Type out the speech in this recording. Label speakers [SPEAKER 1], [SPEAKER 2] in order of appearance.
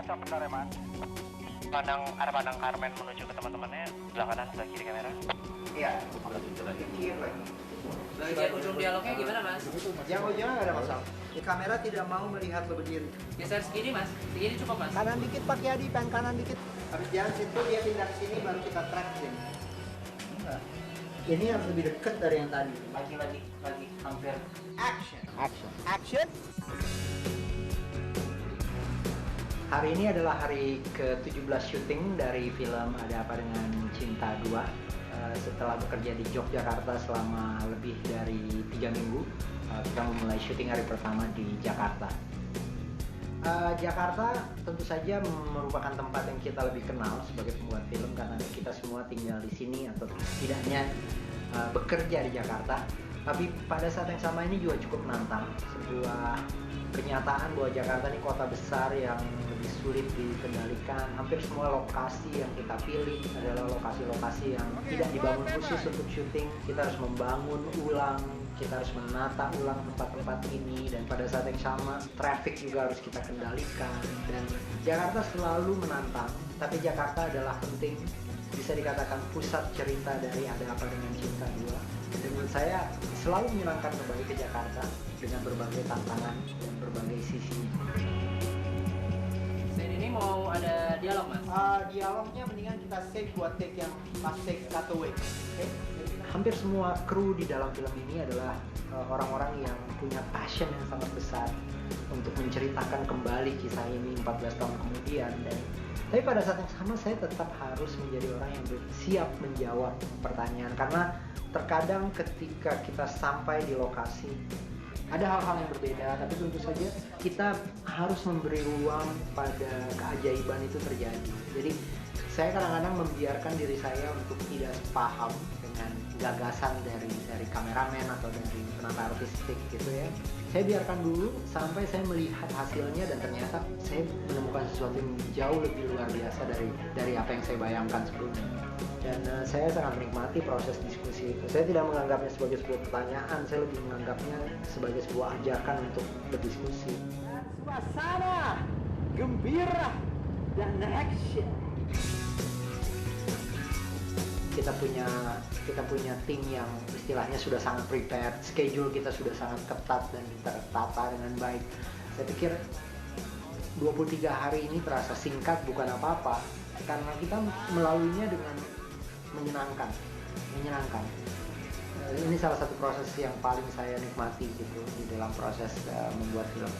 [SPEAKER 1] Bentar ya, Mas. Pandang Carmen menuju ke teman-temannya, sebelah kanan, sebelah kiri kamera.
[SPEAKER 2] Iya, kiri lagi.
[SPEAKER 3] Bagian ujung dialognya gimana, Mas?
[SPEAKER 2] Yang ujungnya nggak ada masalah. Di kamera tidak mau melihat lo berdiri.
[SPEAKER 3] Geser segini, Mas. Segini cukup, Mas.
[SPEAKER 2] Kanan dikit Pak Yadi, pan kanan dikit. Habis jalan situ dia pindah ke sini baru kita track sini. Enggak. Ini harus lebih dekat dari yang tadi.
[SPEAKER 3] Lagi hampir.
[SPEAKER 2] Action. Hari ini adalah hari ke-17 syuting dari film Ada Apa Dengan Cinta 2. Setelah bekerja di Yogyakarta selama lebih dari 3 minggu, kita memulai syuting hari pertama di Jakarta. Jakarta tentu saja merupakan tempat yang kita lebih kenal sebagai pembuat film karena kita semua tinggal di sini atau setidaknya bekerja di Jakarta. Tapi pada saat yang sama ini juga cukup menantang, sebuah kenyataan bahwa Jakarta ini kota besar yang lebih sulit dikendalikan. Hampir semua lokasi yang kita pilih adalah lokasi-lokasi yang tidak dibangun khusus untuk syuting. Kita harus membangun ulang, kita harus menata ulang tempat-tempat ini, dan pada saat yang sama traffic juga harus kita kendalikan. Dan Jakarta selalu menantang, tapi Jakarta adalah penting, bisa dikatakan pusat cerita dari Ada Apa Dengan Cinta 2. Dan menurut saya selalu menyenangkan kembali ke Jakarta dengan berbagai tantangan dan berbagai sisinya.
[SPEAKER 3] Scene ini mau ada dialog, Mas?
[SPEAKER 2] Dialognya mendingan kita save buat take yang pas take cutaway. Okay? Hampir semua kru di dalam film ini adalah orang-orang yang punya passion yang sangat besar untuk menceritakan kembali kisah ini 14 tahun kemudian. Tapi pada saat yang sama saya tetap harus menjadi orang yang siap menjawab pertanyaan, karena terkadang ketika kita sampai di lokasi ada hal-hal yang berbeda, tapi tentu saja kita harus memberi ruang pada keajaiban itu terjadi. Jadi saya kadang-kadang membiarkan diri saya untuk tidak paham dengan gagasan dari kameramen atau dari penata artistik gitu ya. Saya biarkan dulu sampai saya melihat hasilnya dan ternyata saya menemukan sesuatu yang jauh lebih luar biasa dari apa yang saya bayangkan sebelumnya. Dan saya sangat menikmati proses diskusi itu. Saya tidak menganggapnya sebagai sebuah pertanyaan, saya lebih menganggapnya sebagai sebuah ajakan untuk berdiskusi. Dan suasana gembira dan action. Kita punya tim yang istilahnya sudah sangat prepared, schedule kita sudah sangat ketat dan tertata dengan baik. Saya pikir 23 hari ini terasa singkat bukan apa-apa, karena kita melaluinya dengan menyenangkan. Ini salah satu proses yang paling saya nikmati gitu di dalam proses membuat film.